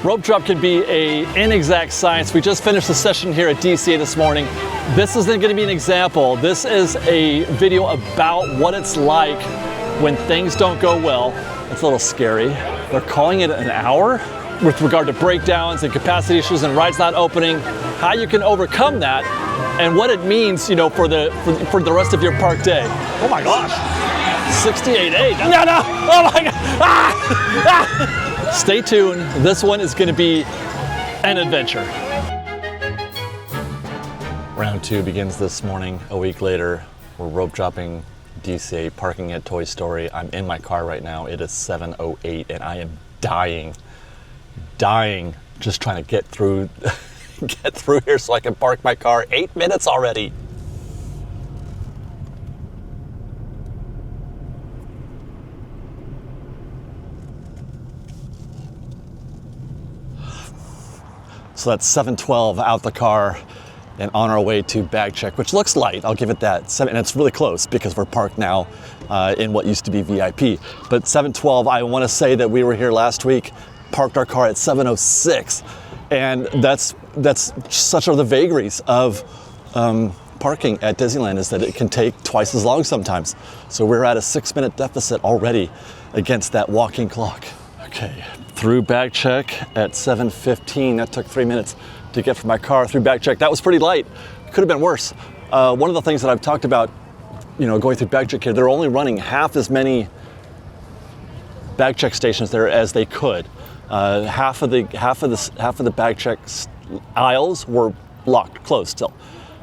Rope drop can be an inexact science. We just finished the session here at DCA this morning. This isn't going to be an example. This is a video about what it's like when things don't go well. It's a little scary. They're calling it an hour with regard to breakdowns and capacity issues and rides not opening, how you can overcome that, and what it means, you know, for the rest of your park day. Oh my gosh, 68.8. No! Oh my God! Ah! Stay tuned. This one is going to be an adventure. Round 2 begins this morning. A week later, we're rope dropping DCA, parking at Toy Story. I'm in my car right now. It is 7:08 and I am dying, just trying to get through here so I can park my car. 8 minutes already. So that's 7:12 out the car and on our way to bag check, which looks light, I'll give it that. And it's really close because we're parked now in what used to be VIP. But 7:12, I want to say that we were here last week, parked our car at 7:06. And that's such are the vagaries of parking at Disneyland, is that it can take twice as long sometimes. So we're at a 6-minute deficit already against that walking clock. Okay, through bag check at 7:15. That took 3 minutes to get from my car through bag check. That was pretty light. Could have been worse. One of the things that I've talked about, you know, going through bag check here, they're only running half as many bag check stations there as they could. Half of the bag check aisles were locked, closed still.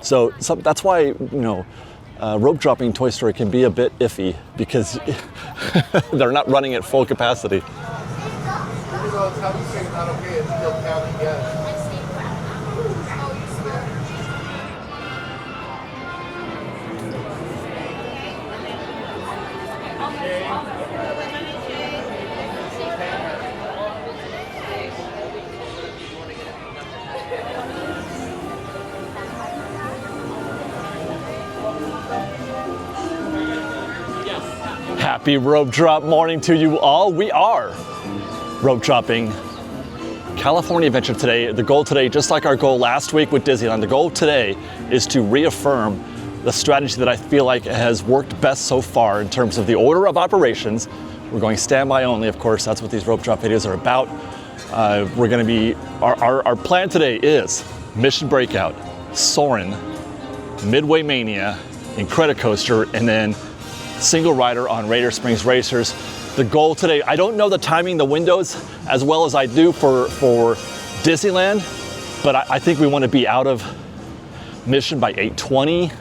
So that's why, you know, rope dropping Toy Story can be a bit iffy because they're not running at full capacity. Happy rope drop morning to you all. We are rope dropping California Adventure today. The goal today, just like our goal last week with Disneyland, the goal today is to reaffirm the strategy that I feel like has worked best so far in terms of the order of operations. We're going standby only, of course. That's what these rope drop videos are about. We're going to be, our plan today is Mission Breakout, Soarin, Midway Mania, Incredicoaster, and then single rider on Radiator Springs Racers. The goal today, I don't know the timing, the windows as well as I do for Disneyland, but I think we want to be out of Mission by 8:20,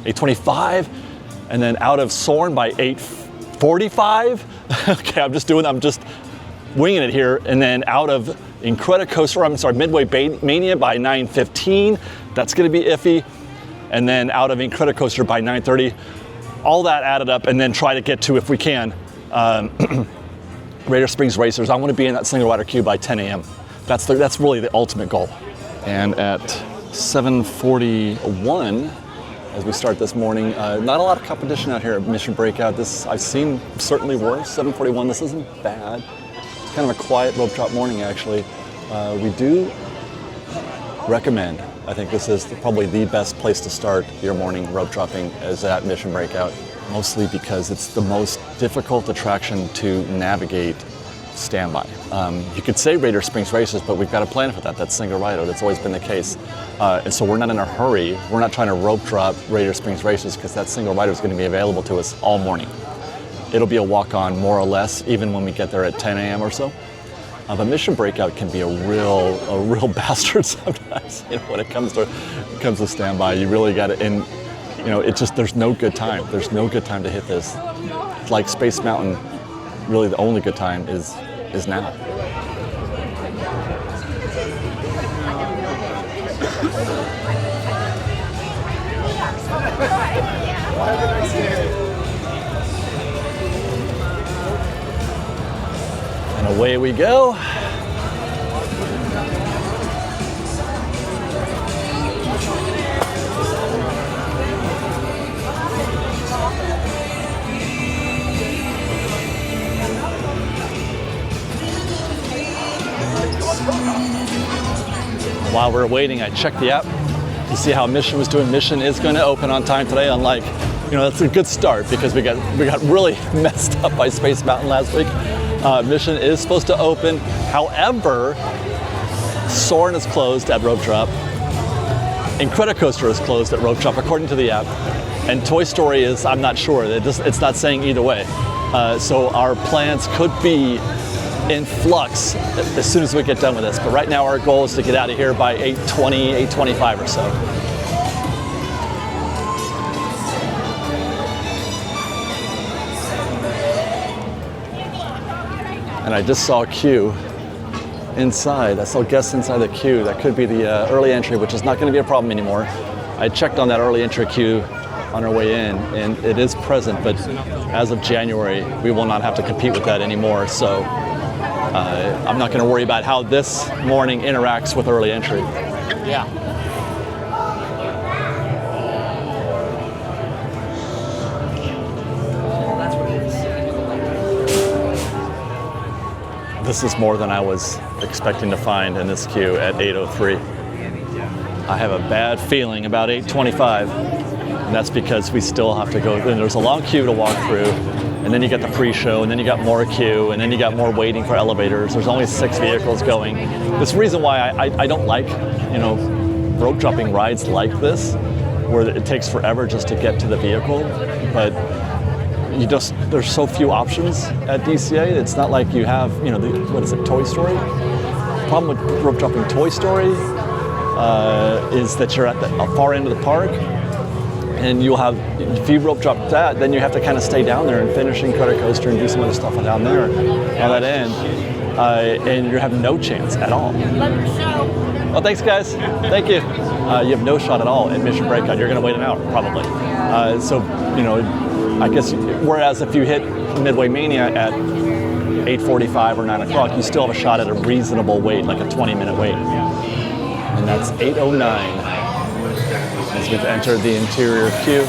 8:25, and then out of Soarin by 8:45. Okay, I'm just winging it here, and then out of Midway Mania by 9:15. That's going to be iffy, and then out of Incredicoaster by 9:30. All that added up, and then try to get to, if we can, Radiator Springs Racers. I want to be in that single rider queue by 10 a.m. That's really the ultimate goal. And at 7:41, as we start this morning, not a lot of competition out here at Mission Breakout. I've seen certainly worse. 7:41, this isn't bad. It's kind of a quiet rope drop morning, actually. We do recommend, I think this is probably the best place to start your morning rope dropping, is at Mission Breakout, mostly because it's the most difficult attraction to navigate standby. You could say Radiator Springs Racers, but we've got a plan for that. That's single rider. That's always been the case. And so we're not in a hurry. We're not trying to rope drop Radiator Springs Racers because that single rider is going to be available to us all morning. It'll be a walk-on more or less, even when we get there at 10 a.m. or so. But Mission Breakout can be a real bastard sometimes. You know, when it comes to standby, you really got to, and you know, there's no good time. There's no good time to hit this. Like Space Mountain, really the only good time is now. And away we go. While we're waiting, I checked the app to see how Mission was doing. Mission is going to open on time today, unlike, that's a good start because we got really messed up by Space Mountain last week. Mission is supposed to open. However, Soarin is closed at Rope Drop. Incredicoaster is closed at Rope Drop according to the app. And Toy Story is, I'm not sure. It's not saying either way. So our plans could be in flux as soon as we get done with this. But right now our goal is to get out of here by 8:20, 8:25 or so. And I just saw a queue inside. I saw guests inside the queue. That could be the early entry, which is not going to be a problem anymore. I checked on that early entry queue on our way in, and it is present, but as of January, we will not have to compete with that anymore. So I'm not going to worry about how this morning interacts with early entry. Yeah. This is more than I was expecting to find in this queue at 8:03. I have a bad feeling about 8:25, and that's because we still have to go. And there's a long queue to walk through, and then you get the pre-show, and then you got more queue, and then you got more waiting for elevators. There's only 6 vehicles going. This reason why I don't like, rope dropping rides like this, where it takes forever just to get to the vehicle, but there's so few options at DCA. It's not like you have, Toy Story? The problem with rope dropping Toy Story is that you're at the far end of the park, and if you rope drop that, then you have to kind of stay down there and finish Incredicoaster and do some other stuff down there on that end, and you have no chance at all. Oh, thanks guys. Thank you. You have no shot at all at Mission Breakout. You're going to wait an hour probably. I guess, whereas if you hit Midway Mania at 8:45 or 9 o'clock, you still have a shot at a reasonable wait, like a 20-minute wait. And that's 8:09 as we've entered the interior queue.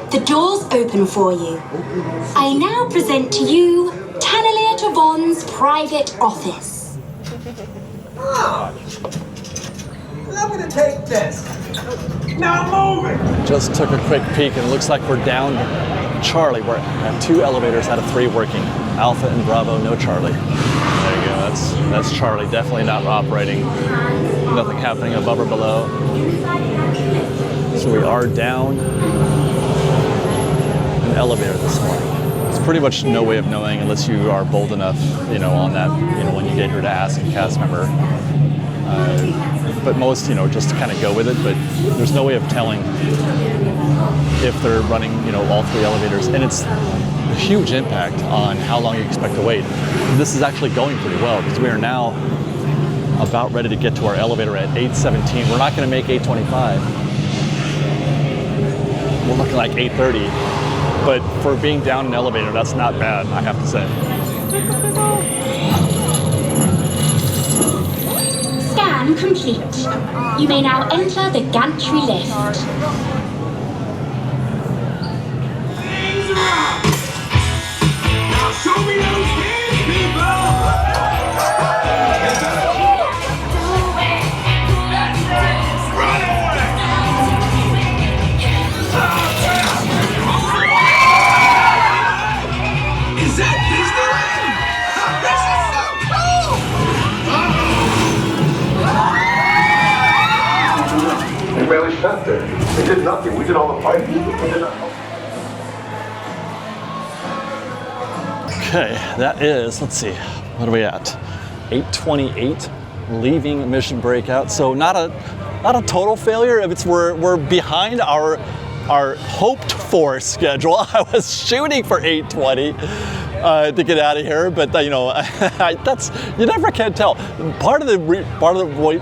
The doors open for you. I now present to you Tannelier Tavon's private office. I'm gonna take this. Now move it. Just took a quick peek, and it looks like we're down Charlie. We're at 2 elevators out of 3 working. Alpha and Bravo, no Charlie. There you go. That's Charlie. Definitely not operating. Nothing happening above or below. So we are down an elevator this morning. There's pretty much no way of knowing unless you are bold enough, on that, when you get here to ask a cast member. But most, just to kind of go with it, but there's no way of telling if they're running, all 3 elevators. And it's a huge impact on how long you expect to wait. This is actually going pretty well because we are now about ready to get to our elevator at 8:17. We're not going to make 8:25. We're looking like 8:30. But for being down an elevator, that's not bad, I have to say. Scan complete. You may now enter the gantry lift. Things are up. Now show me those hands, people. Run away. Is that Disneyland? This is so cool. They barely sat there. They did nothing. We did all the fighting. We did not. Okay, that is, let's see, what are we at? 8:28, leaving Mission Breakout. So not a total failure. If we're behind our hoped for schedule. I was shooting for 8:20 to get out of here, but that's, you never can tell. Part of the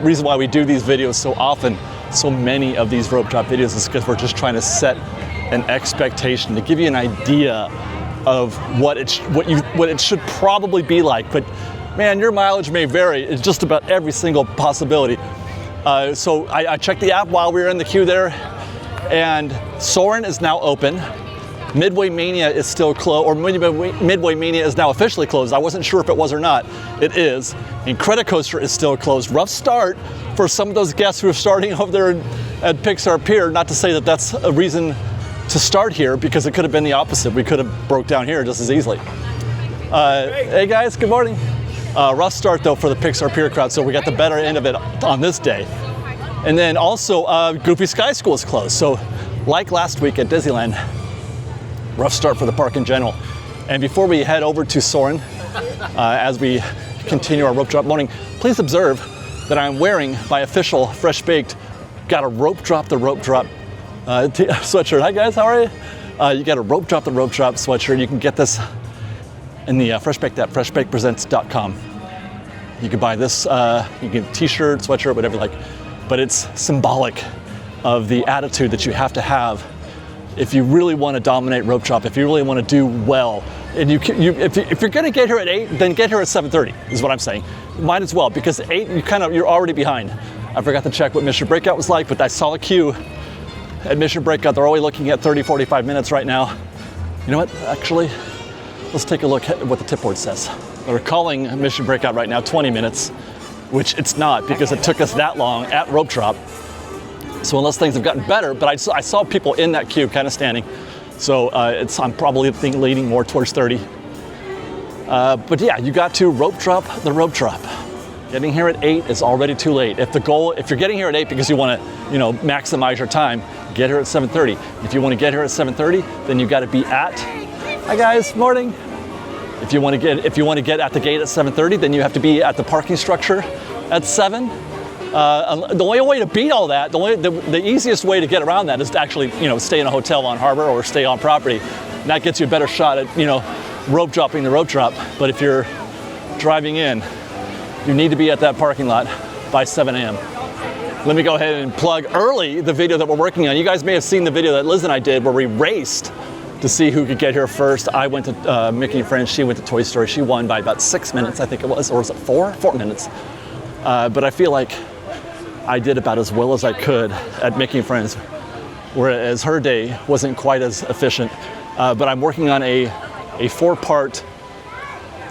reason why we do these videos so often, so many of these rope drop videos, is because we're just trying to set an expectation to give you an idea of what it should probably be like. But man, your mileage may vary. It's just about every single possibility. So I checked the app while we were in the queue there, and Soarin is now open. Midway Mania is still closed, or Midway Mania is now officially closed. I wasn't sure if it was or not. It is. Incredicoaster is still closed. Rough start for some of those guests who are starting over there at Pixar Pier. Not to say that that's a reason to start here, because it could have been the opposite. We could have broke down here just as easily. Hey guys, good morning. Rough start though for the Pixar Pier crowd, so we got the better end of it on this day. And then also Goofy Sky School is closed. So like last week at Disneyland, rough start for the park in general. And before we head over to Soarin, as we continue our rope drop morning, please observe that I'm wearing my official Fresh Baked Got a Rope Drop the Rope Drop sweatshirt. Hi guys, how are you? You got a Rope Drop the Rope Drop sweatshirt. You can get this in the Fresh Baked app, freshbakedpresents.com. You can buy this, you can t-shirt, sweatshirt, whatever you like, but it's symbolic of the attitude that you have to have if you really want to dominate rope drop, if you really want to do well. And if you're going to get here at 8, then get here at 7:30 is what I'm saying. Might as well, because 8 you're already behind. I forgot to check what Mission Breakout was like, but I saw a queue at Mission Breakout. They're only looking at 30-45 minutes right now. You know what? Actually, let's take a look at what the tip board says. They're calling Mission Breakout right now 20 minutes, which it's not, because it took us that long at rope drop. So unless things have gotten better, but I saw people in that queue kind of standing. So I'm probably leaning more towards 30. But yeah, you got to rope drop the rope drop. Getting here at 8 is already too late. If you're getting here at 8 because you want to, maximize your time, get here at 7:30. If you want to get here at 7:30, then you got to be at. Hi guys, morning. If you want to get at the gate at 7:30, then you have to be at the parking structure at 7. The only way to beat all that, the easiest way to get around that is to actually, stay in a hotel on harbor or stay on property. And that gets you a better shot at, rope dropping the rope drop. But if you're driving in, you need to be at that parking lot by 7 a.m. Let me go ahead and plug early the video that we're working on. You guys may have seen the video that Liz and I did where we raced to see who could get here first. I went to Mickey and Friends, she went to Toy Story. She won by about 6 minutes, I think it was, or was it 4? 4 minutes. But I feel like I did about as well as I could at Mickey and Friends, whereas her day wasn't quite as efficient. But I'm working on a 4-part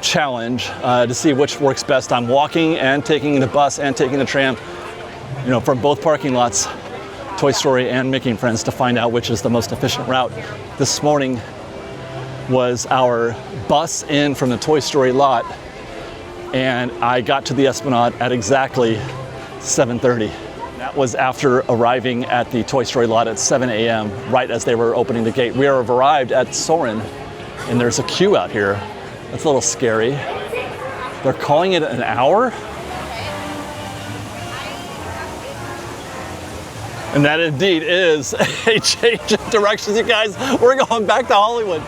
challenge to see which works best. I'm walking and taking the bus and taking the tram, from both parking lots, Toy Story and Mickey and Friends, to find out which is the most efficient route. This morning was our bus in from the Toy Story lot, and I got to the Esplanade at exactly 7:30. That was after arriving at the Toy Story lot at 7 a.m., right as they were opening the gate. We have arrived at Soarin, and there's a queue out here. That's a little scary. They're calling it an hour? And that indeed is a change in directions, you guys. We're going back to Hollywood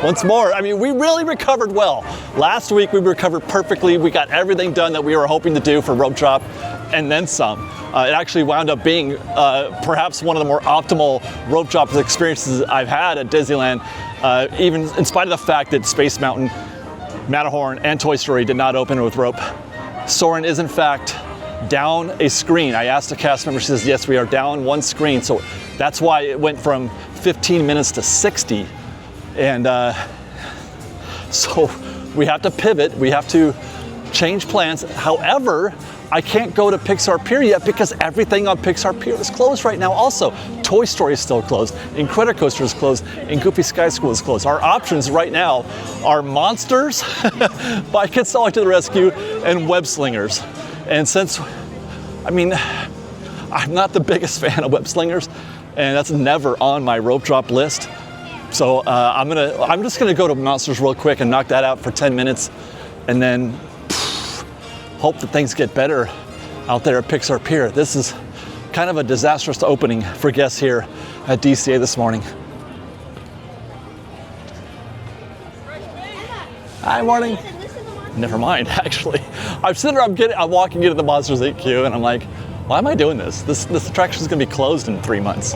once more. I mean, we really recovered well. Last week we recovered perfectly. We got everything done that we were hoping to do for rope drop, and then some. It actually wound up being perhaps one of the more optimal rope drop experiences I've had at Disneyland, even in spite of the fact that Space Mountain, Matterhorn, and Toy Story did not open with rope. Soarin' is in fact down a screen. I asked a cast member, she says, yes, we are down one screen. So that's why it went from 15 minutes to 60. And so we have to pivot, we have to change plans. However, I can't go to Pixar Pier yet because everything on Pixar Pier is closed right now also. Toy Story is still closed, Incredicoaster is closed, and Goofy Sky School is closed. Our options right now are Monsters by GetAwayToday to the Rescue and Web Slingers. And since, I'm not the biggest fan of Web Slingers, and that's never on my rope drop list. So I'm just gonna go to Monsters real quick and knock that out for 10 minutes, and then hope that things get better out there at Pixar Pier. This is kind of a disastrous opening for guests here at DCA this morning. Hi, morning. Never mind, actually. I'm walking into the Monsters Inc. queue, and I'm like, why am I doing this? This attraction is gonna be closed in 3 months.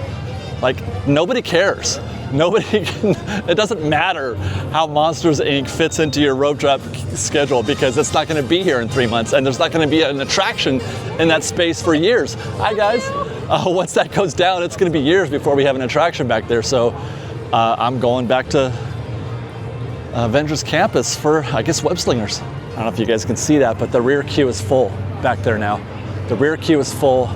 Like, nobody cares. It doesn't matter how Monsters Inc. fits into your rope drop schedule, because it's not gonna be here in 3 months, and there's not gonna be an attraction in that space for years. Hi guys. Once that goes down, it's gonna be years before we have an attraction back there. So I'm going back to Avengers Campus for, I guess, web slingers. I don't know if you guys can see that, but the rear queue is full back there now. The rear queue is full,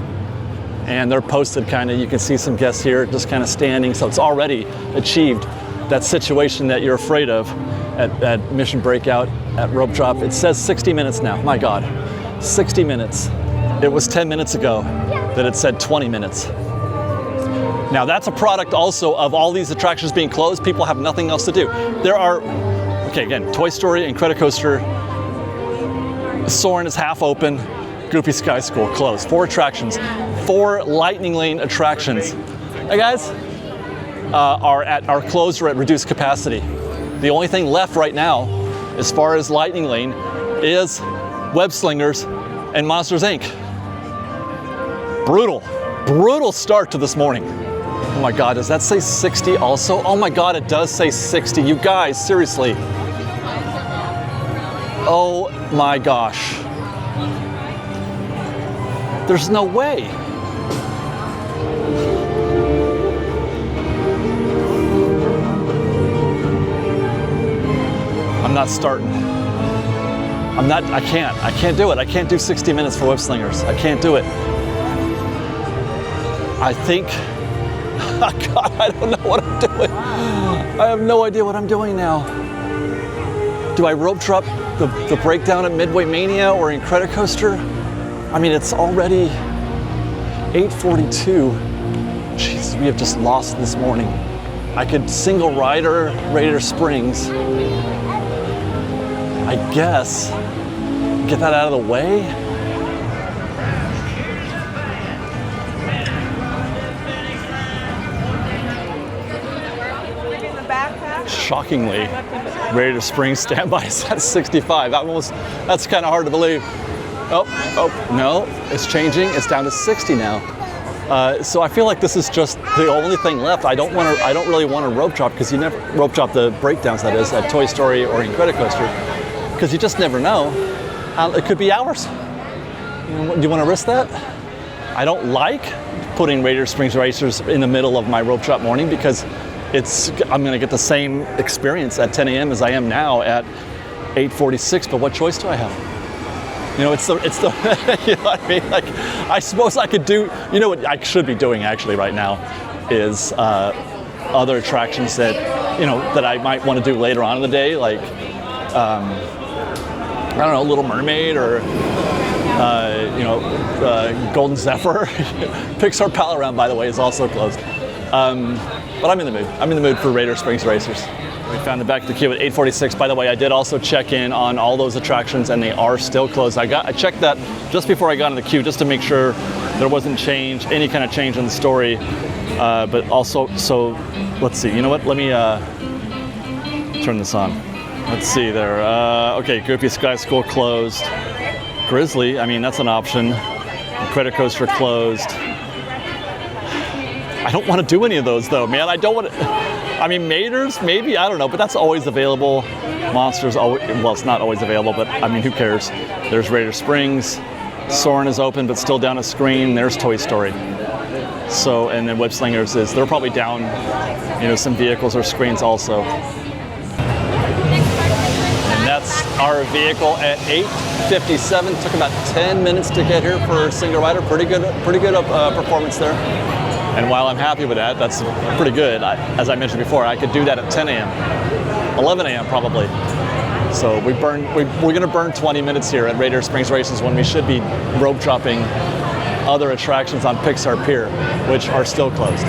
and they're posted kind of. You can see some guests here just kind of standing, so it's already achieved that situation that you're afraid of at Mission Breakout, at Rope Drop. It says 60 minutes now. My God, 60 minutes. It was 10 minutes ago that it said 20 minutes. Now that's a product also of all these attractions being closed. People have nothing else to do. There are, okay, again, Toy Story, Incredicoaster, Soarin' is half open, Goofy Sky School closed. 4 attractions, 4 Lightning Lane attractions. Hey guys, are closed or at reduced capacity. The only thing left right now, as far as Lightning Lane, is Web Slingers and Monsters Inc. Brutal start to this morning. Oh my God, does that say 60 also? Oh my God, it does say 60. You guys, seriously. Oh my gosh. There's no way. I'm not starting. I can't do it. I can't do 60 minutes for Web Slingers. I can't do it. I think, oh God, I don't know what I'm doing. I have no idea what I'm doing now. Do I rope drop the breakdown at Midway Mania or Incredicoaster? I mean, it's already 8:42. Jesus, we have just lost this morning. I could single rider Radiator Springs. I guess, get that out of the way. Shockingly, Radiator Springs standby is at 65. That's kind of hard to believe. Oh, no, it's changing. It's down to 60 now. So I feel like this is just the only thing left. I don't really want to rope drop, because you never rope drop the breakdowns, that is, at Toy Story or Incredicoaster, because you just never know. It could be hours. Do you want to risk that? I don't like putting Radiator Springs racers in the middle of my rope drop morning, because I'm going to get the same experience at 10 a.m. as I am now at 8:46. But what choice do I have? You know, it's the you know what I mean? Like, I suppose I could do, you know what I should be doing actually right now is other attractions that, you know, that I might want to do later on in the day, like, I don't know, Little Mermaid or, Golden Zephyr. Pixar Pal Around, by the way, is also closed. But I'm in the mood. I'm in the mood for Radiator Springs racers. We found the back of the queue at 8:46. By the way, I did also check in on all those attractions, and they are still closed. I checked that just before I got in the queue, just to make sure there wasn't any kind of change in the story. But also, so let's see. You know what? Let me turn this on. Let's see there. Okay, Goofy Sky School closed. Grizzly, I mean, that's an option. Incredicoaster closed. I don't want to do any of those though, man. I don't want to. I mean, Mater's, maybe, I don't know, but that's always available. Monsters, well, it's not always available, but I mean, who cares? There's Radiator Springs. Soarin' is open, but still down a screen. There's Toy Story. So, and then Web Slingers they're probably down, you know, some vehicles or screens also. And that's our vehicle at 8:57. Took about 10 minutes to get here for a single rider. Pretty good performance there. And while I'm happy with that, that's pretty good. As I mentioned before, I could do that at 10 a.m., 11 a.m. probably. So we're going to burn 20 minutes here at Radiator Springs Races when we should be rope dropping other attractions on Pixar Pier, which are still closed.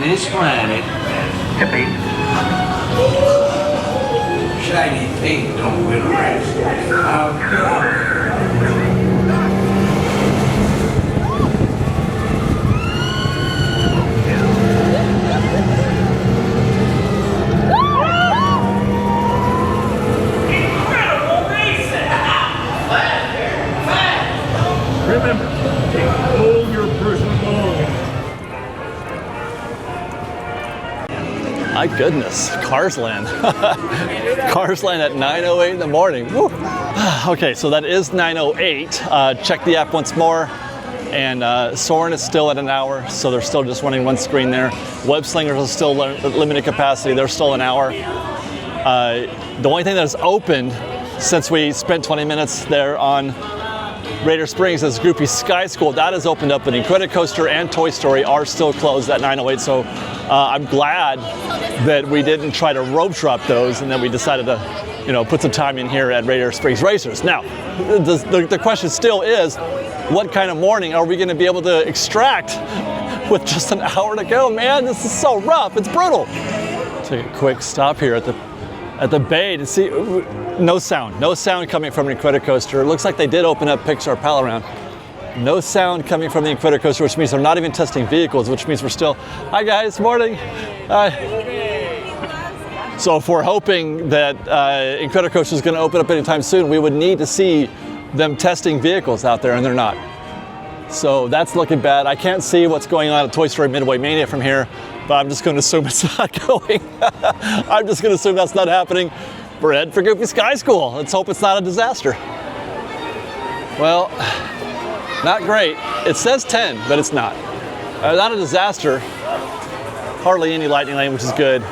This planet, shiny things don't win a race. Remember, take all your personal belongings My goodness, Cars Land. Cars Land at 9:08 in the morning. Woo. Okay, so that is 9:08. Check the app once more. And Soarin is still at an hour, so they're still just running one screen there. Web Slingers is still limited capacity. They're still an hour. The only thing that has opened since we spent 20 minutes there on Radiator Springs is Goofy Sky School. That has opened up, but Incredicoaster and Toy Story are still closed at 9:08. So I'm glad that we didn't try to rope drop those, and that we decided to, put some time in here at Radiator Springs Racers. Now, the question still is, what kind of morning are we going to be able to extract with just an hour to go? Man, this is so rough. It's brutal. Take a quick stop here at the bay to see. No sound coming from Incredicoaster. It looks like they did open up Pixar Pal Around. No sound coming from the Incredicoaster, which means they're not even testing vehicles, which means we're still, hi guys, morning. So if we're hoping that Incredicoaster is going to open up anytime soon, we would need to see them testing vehicles out there, and they're not. So that's looking bad. I can't see what's going on at Toy Story Midway Mania from here, but I'm just going to assume it's not going. I'm just going to assume that's not happening. We're heading for Goofy Sky School. Let's hope it's not a disaster. Well, not great. It says 10, but it's not. Not a disaster. Hardly any lightning lane, which is good,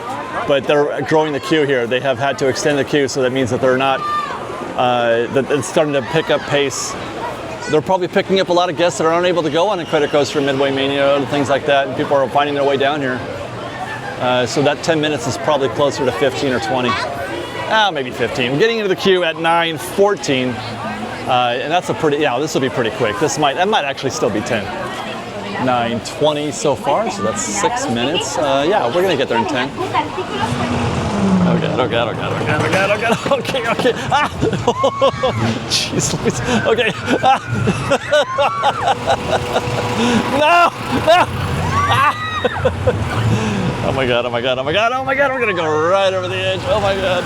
but they're growing the queue here. They have had to extend the queue, so that means that they're not, that it's starting to pick up pace. They're probably picking up a lot of guests that are unable to go on Incredicoaster, Midway Mania, and things like that, and people are finding their way down here. So that 10 minutes is probably closer to 15 or 20. Maybe 15. We're getting into the queue at 9:14, and that's a pretty, this will be pretty quick. That might actually still be 10. 9:20 so far, so that's 6 minutes. We're gonna get there in 10. Oh God, okay. Jeez Louise, okay. No! Oh my God, we're gonna go right over the edge, oh my God.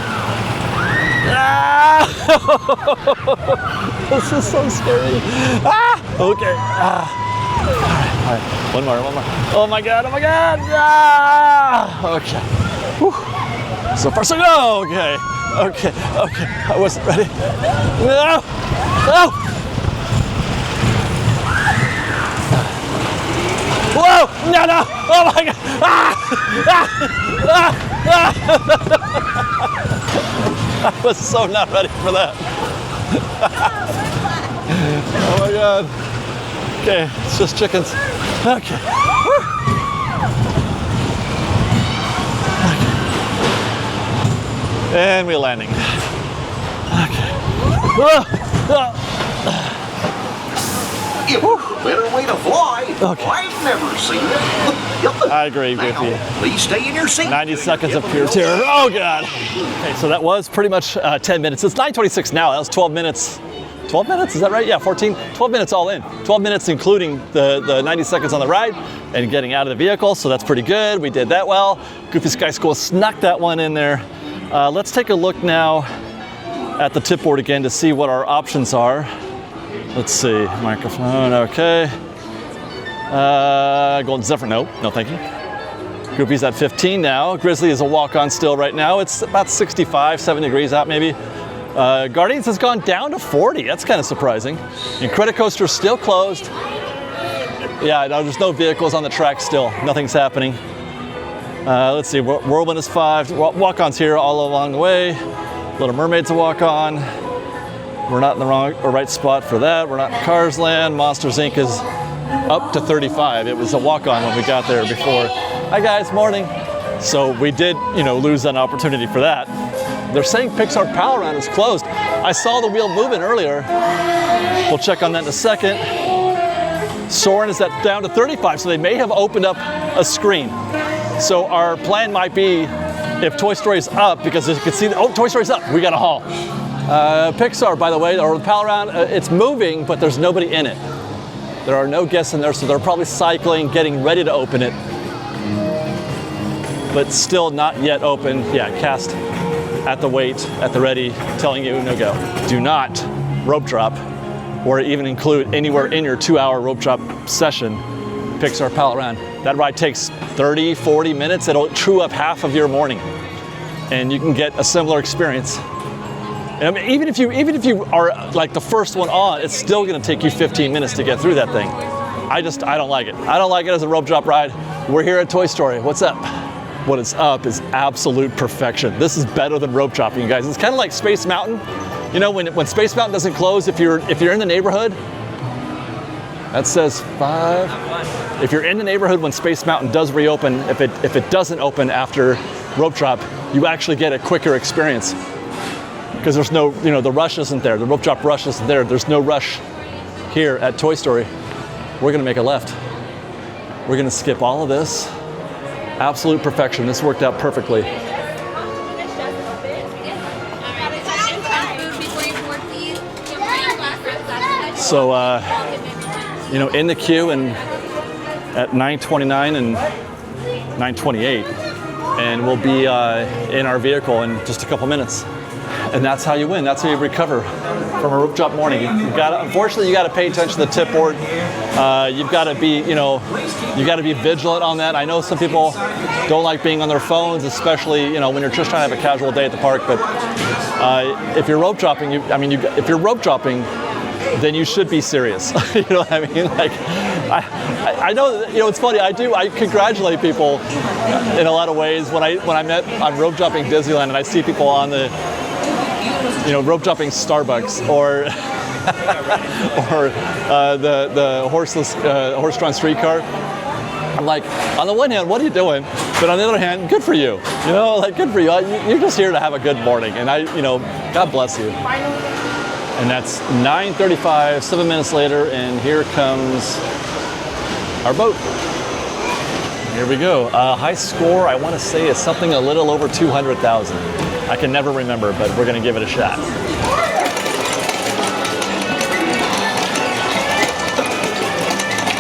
This is so scary. Okay. All right, one more. Oh my God. Okay. Whew. So far so good. Okay. I wasn't ready. No. Whoa! No! Oh my God! I was so not ready for that. Oh my God. Okay, it's just chickens. Okay. And we're landing. Okay. Better way to fly. Okay. I've never seen it. I agree with you. Please stay in your seat. 90 seconds of pure terror. Oh God. Okay, so that was pretty much 10 minutes. It's 9:26 now. That was 12 minutes. 12 minutes, is that right? Yeah, 14. 12 minutes all in. 12 minutes including the 90 seconds on the ride and getting out of the vehicle, so that's pretty good. We did that well. Goofy Sky School snuck that one in there. Let's take a look now at the tip board again to see what our options are. Let's see, microphone, okay. Golden Zephyr, no thank you. Goofy's at 15 now. Grizzly is a walk-on still right now. It's about 65, 70 degrees out maybe. Guardians has gone down to 40. That's kind of surprising. Incredicoaster is still closed. Yeah, no, there's no vehicles on the track still. Nothing's happening. Let's see, Whirlwind is 5. Walk-ons here all along the way. Little Mermaid's a walk-on. We're not in the right spot for that. We're not in Cars Land. Monsters Inc. is up to 35. It was a walk-on when we got there before. Hi guys, morning. So we did, lose an opportunity for that. They're saying Pixar Pal Around is closed. I saw the wheel moving earlier. We'll check on that in a second. Soarin is down to 35, so they may have opened up a screen. So our plan might be, if Toy Story's up, because as you can see, Toy Story's up, we got a haul. Pixar, by the way, or the Pal Around, it's moving, but there's nobody in it. There are no guests in there, so they're probably cycling, getting ready to open it. But still not yet open. Yeah, cast at the wait, at the ready, telling you no go. Do not rope drop or even include anywhere in your 2-hour rope drop session Pixar Pal Around. That ride takes 30, 40 minutes. It'll chew up half of your morning, and you can get a similar experience. And I mean, even if you are like the first one on, it's still going to take you 15 minutes to get through that thing. I don't like it. I don't like it as a rope drop ride. We're here at Toy Story. What's up? What is up is absolute perfection. This is better than rope dropping, you guys. It's kind of like Space Mountain. You know, when Space Mountain doesn't close, if you're in the neighborhood, that says 5. If you're in the neighborhood when Space Mountain does reopen, if it doesn't open after rope drop, you actually get a quicker experience. Because there's no, the rush isn't there. The rope drop rush isn't there. There's no rush here at Toy Story. We're gonna make a left. We're gonna skip all of this. Absolute perfection. This worked out perfectly. So, in the queue and at 9:29 and 9:28, and we'll be in our vehicle in just a couple minutes. And that's how you win. That's how you recover from a rope drop morning. Unfortunately, you got to pay attention to the tip board. You've got to be, you got to be vigilant on that. I know some people don't like being on their phones, especially, when you're just trying to have a casual day at the park. But if you're rope dropping, if you're rope dropping, then you should be serious. You know what I mean? Like, I know, it's funny. I congratulate people in a lot of ways. When I'm rope dropping Disneyland and I see people on the, rope dropping Starbucks or the horse-drawn streetcar. I'm like, on the one hand, what are you doing? But on the other hand, good for you. Good for you. You're just here to have a good morning, and God bless you. And that's 9:35, 7 minutes later, and here comes our boat. Here we go. High score, I want to say, is something a little over 200,000. I can never remember, but we're going to give it a shot.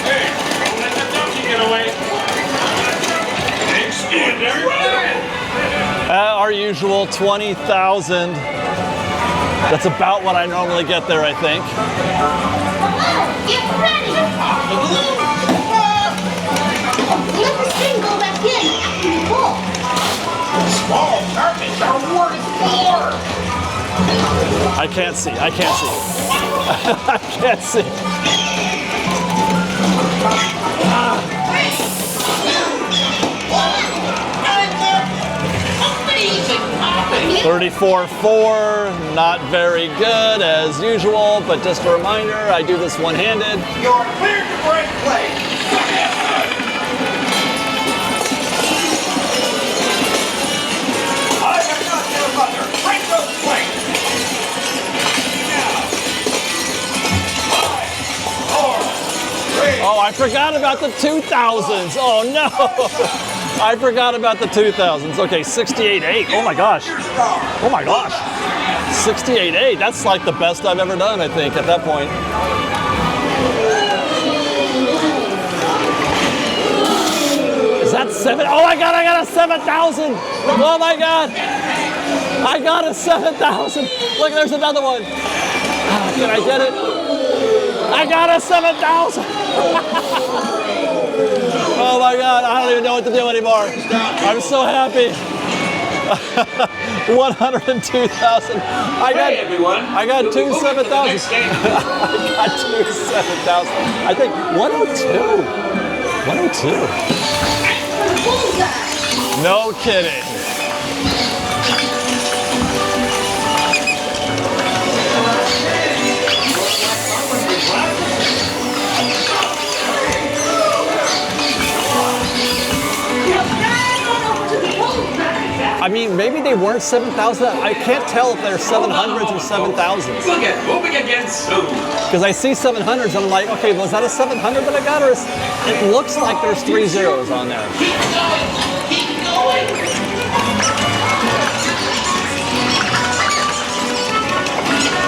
Hey, don't let the donkey get away. Our usual 20,000. That's about what I normally get there, I think. Get ready! Let the thing go back in after you pull. Small targets are worth more. I can't see. I can't see. 34.4, not very good as usual, but just a reminder, I do this one-handed. You're cleared to break play. I am not your mother. Break those plates. Now. 5, 4, 3. Oh, I forgot about the 2000s. Oh no. I forgot about the 2000s. Okay, 68.8. Oh my gosh. Oh my gosh. 68.8. That's like the best I've ever done, I think, at that point. Is that 7? Oh my God, I got a 7,000. Oh my God. I got a 7,000. Look, there's another one. Can I get it? I got a 7,000. Oh my God, I don't even know what to do anymore. I'm so happy. 102,000. I got two 7,000. I got two 7,000. I think 102. 102. No kidding. I mean, maybe they weren't 7,000. I can't tell if they're 700s or 7,000s. Look at moving again soon. Because I see 700s and I'm like, okay, was that a 700 that I got? Or it looks like there's 3 zeros on there. Keep going.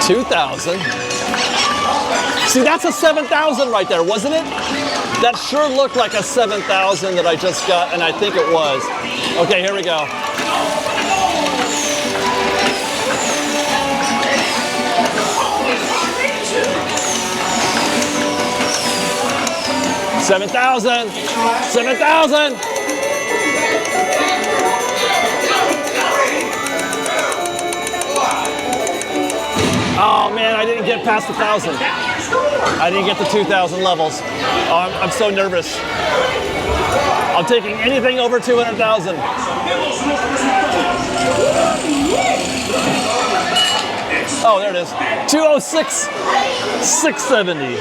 2,000. See, that's a 7,000 right there, wasn't it? That sure looked like a 7,000 that I just got, and I think it was. Okay, here we go. 7,000. 7,000. Oh man, I didn't get past 1,000. I didn't get the 2,000 levels. Oh, I'm so nervous. I'm taking anything over 200,000. Oh, there it is. 206, 670.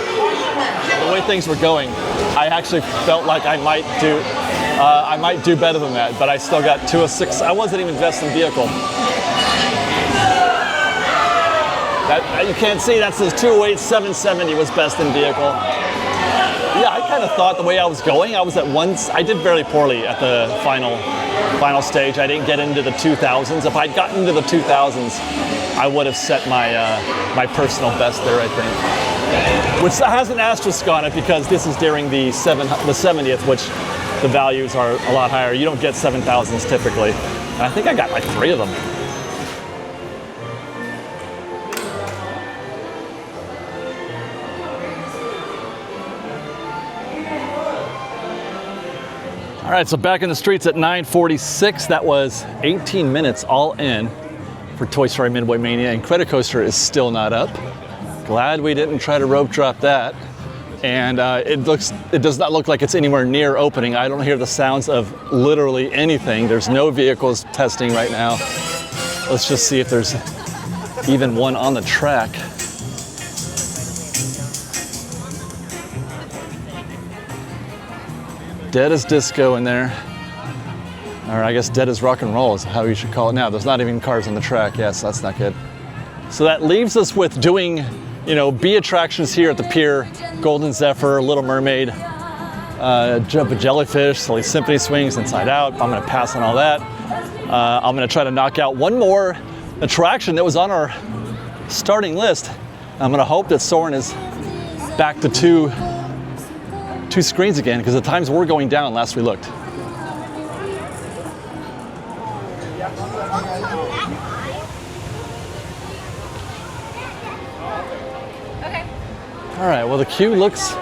The way things were going, I actually felt like I might do better than that, but I still got 206. I wasn't even best in vehicle. That, you can't see, that says 208, 770 was best in vehicle. Yeah, I kind of thought the way I was going, I was at once, I did very poorly at the final stage. I didn't get into the 2000s. If I'd gotten into the 2000s, I would have set my personal best there, I think. Which has an asterisk on it because this is during the 70th, which the values are a lot higher. You don't get 7,000s typically. And I think I got like 3 of them. All right, so back in the streets at 9:46. That was 18 minutes all in for Toy Story Midway Mania. Incredicoaster is still not up. Glad we didn't try to rope drop that. And it does not look like it's anywhere near opening. I don't hear the sounds of literally anything. There's no vehicles testing right now. Let's just see if there's even one on the track. Dead as disco in there. Or I guess dead as rock and roll is how you should call it now. There's not even cars on the track. Yes, that's not good. So that leaves us with doing, B attractions here at the pier. Golden Zephyr, Little Mermaid, Jump a Jellyfish, Silly Symphony Swings, Inside Out. I'm gonna pass on all that. I'm gonna try to knock out one more attraction that was on our starting list. I'm gonna hope that Soarin' is back to two screens again, because the times were going down last we looked. All right, well the queue looks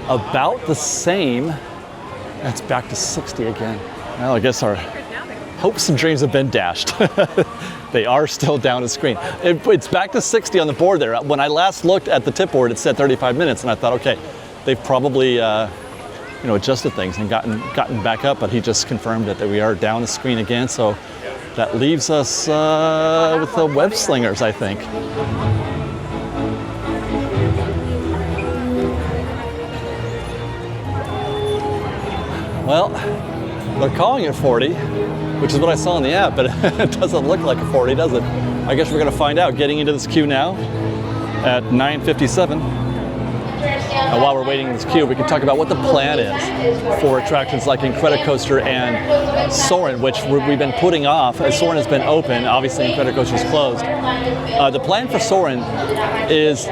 about the same. It's back to 60 again. Well, I guess our hopes and dreams have been dashed. They are still down a screen. It's back to 60 on the board there. When I last looked at the tip board, it said 35 minutes, and I thought, okay, they've probably adjusted things and gotten back up, but he just confirmed that we are down the screen again. So that leaves us with the web slingers, I think. Well, they're calling it 40, which is what I saw in the app, but it doesn't look like a 40, does it? I guess we're gonna find out getting into this queue now at 9:57. And while we're waiting in this queue, we can talk about what the plan is for attractions like Incredicoaster and Soarin', which we've been putting off as Soarin' has been open. Obviously, Incredicoaster's closed. The plan for Soarin' is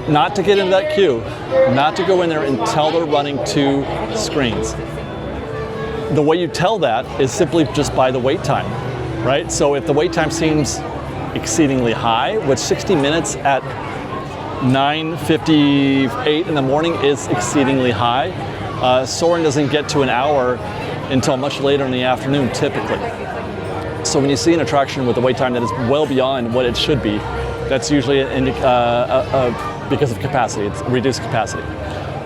not to get in that queue, not to go in there until they're running 2 screens. The way you tell that is simply just by the wait time, right? So if the wait time seems exceedingly high, which 60 minutes at 9:58 in the morning is exceedingly high. Soarin' doesn't get to an hour until much later in the afternoon, typically. So when you see an attraction with a wait time that is well beyond what it should be, that's usually because of capacity. It's reduced capacity.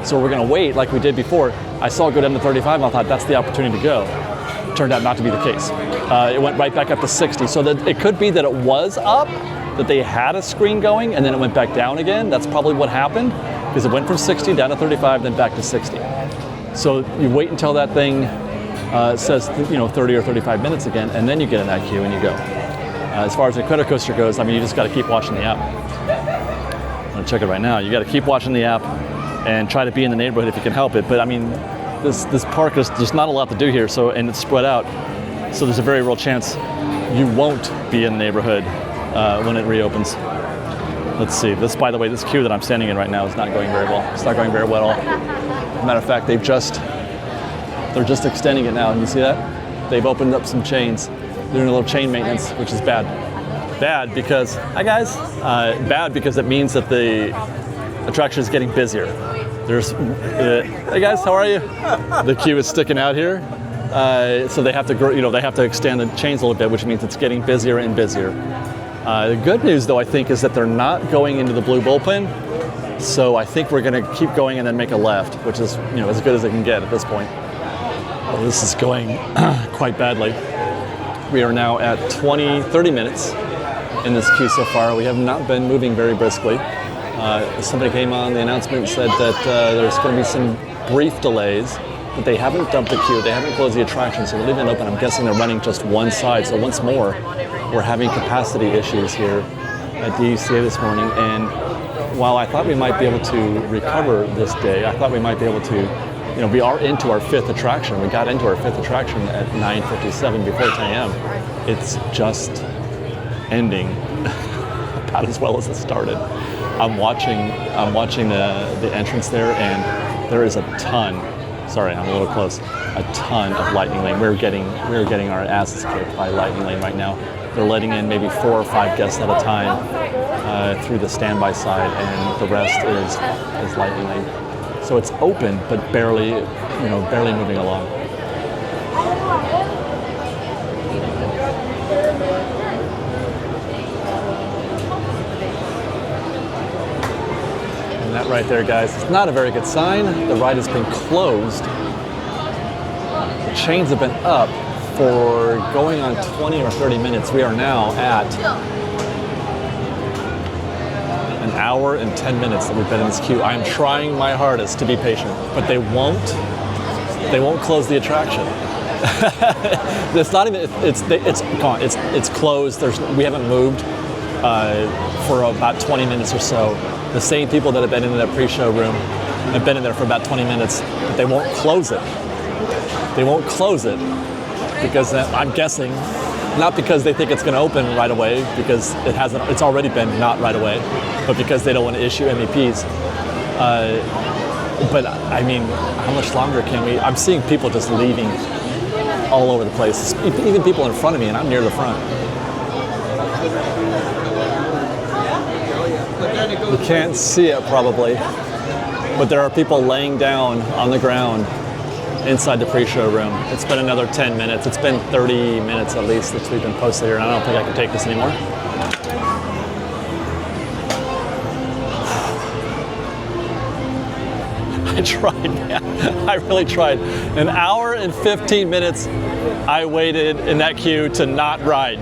So we're going to wait like we did before. I saw it go down to 35, and I thought that's the opportunity to go. Turned out not to be the case. It went right back up to 60. So that it could be that it was up, that they had a screen going, and then it went back down again. That's probably what happened, because it went from 60 down to 35, then back to 60. So you wait until that thing says 30 or 35 minutes again, and then you get in that queue and you go. As far as the Incredicoaster goes, I mean, you just got to keep watching the app. I'm going to check it right now. You got to keep watching the app and try to be in the neighborhood if you can help it. But I mean, this park is there's not a lot to do here, and it's spread out. So there's a very real chance you won't be in the neighborhood when it reopens. Let's see. This, by the way, this queue that I'm standing in right now is not going very well. It's not going very well at all. As a matter of fact, they're just extending it now. And you see that? They've opened up some chains. They're doing a little chain maintenance, which is bad. Bad because, hi guys. Bad because it means that the attraction is getting busier. There's, hey guys, how are you? The queue is sticking out here. So they have to, they have to extend the chains a little bit, which means it's getting busier and busier. The good news, though, I think, is that they're not going into the blue bullpen. So I think we're going to keep going and then make a left, which is, as good as it can get at this point. Well, this is going quite badly. We are now at 30 minutes in this queue so far. We have not been moving very briskly. Somebody came on the announcement and said that there's going to be some brief delays, but they haven't dumped the queue. They haven't closed the attraction, so they're leaving it open. I'm guessing they're running just one side. So once more, we're having capacity issues here at DCA this morning. And while I thought we might be able to recover this day, I thought we might be able to, we are into our 5th attraction. We got into our 5th attraction at 9:57 before 10 a.m. It's just ending about as well as it started. I'm watching the entrance there, and there is a ton. Sorry, I'm a little close. A ton of Lightning Lane. We're getting our asses kicked by Lightning Lane right now. They're letting in maybe 4 or 5 guests at a time through the standby side, and the rest is Lightning Lane. So it's open, but barely moving along. And that right there, guys, is not a very good sign. The ride has been closed. The chains have been up for going on 20 or 30 minutes. We are now at an hour and 10 minutes that we've been in this queue. I am trying my hardest to be patient, but they won't close the attraction. It's not even, it's gone. It's closed. We haven't moved for about 20 minutes or so. The same people that have been in that pre-show room have been in there for about 20 minutes, but they won't close it. They won't close it because I'm guessing, not because they think it's going to open right away, because it hasn't. It's already been not right away, but because they don't want to issue MEPs. But I mean, how much longer can we? I'm seeing people just leaving all over the place, even people in front of me, and I'm near the front. You can't see it probably, but there are people laying down on the ground inside the pre-show room. It's been another 10 minutes. It's been 30 minutes at least that we've been posted here, and I don't think I can take this anymore. I tried, man. I really tried. An hour and 15 minutes I waited in that queue to not ride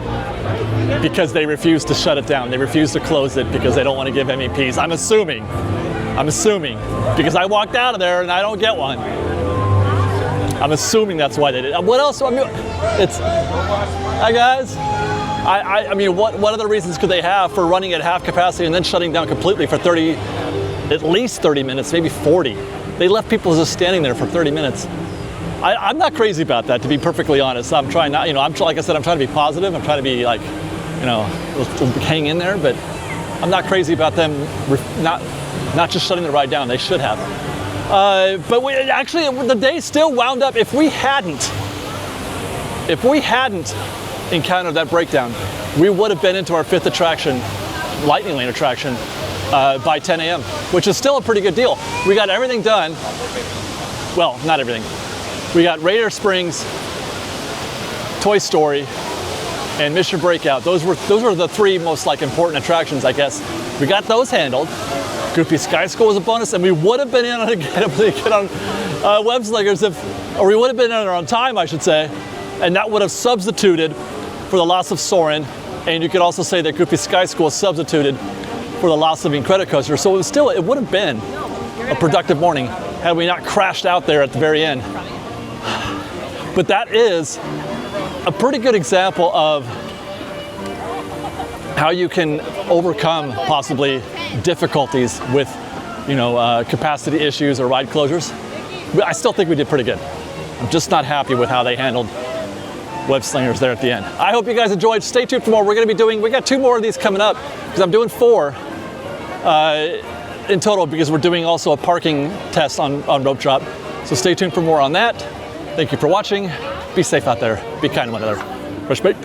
because they refused to shut it down. They refused to close it because they don't want to give MEPs. I'm assuming, because I walked out of there and I don't get one. I'm assuming that's why they did. What else? I mean, hi guys. I mean, what other reasons could they have for running at half capacity and then shutting down completely for at least 30 minutes, maybe 40? They left people just standing there for 30 minutes. I'm not crazy about that, to be perfectly honest. I'm trying not, like I said, I'm trying to be positive. I'm trying to be like, hang in there, but I'm not crazy about them not just shutting the ride down. They should have. But the day still wound up. If we hadn't encountered that breakdown, we would have been into our 5th attraction, Lightning Lane attraction, by 10 a.m., which is still a pretty good deal. We got everything done. Well, not everything. We got Radiator Springs, Toy Story, and Mission Breakout. Those were the 3 most important attractions, I guess. We got those handled. Goofy Sky School was a bonus, and we would have been able to get on Web Slingers or we would have been in there on time, I should say, and that would have substituted for the loss of Soarin', and you could also say that Goofy Sky School substituted for the loss of Incredicoaster. So it would have been a productive morning had we not crashed out there at the very end. But that is a pretty good example of how you can overcome possibly difficulties with, capacity issues or ride closures. I still think we did pretty good. I'm just not happy with how they handled Web Slingers there at the end. I hope you guys enjoyed. Stay tuned for more. We got 2 more of these coming up because I'm doing 4 in total because we're doing also a parking test on rope drop. So stay tuned for more on that. Thank you for watching. Be safe out there. Be kind to one another. Fresh bait.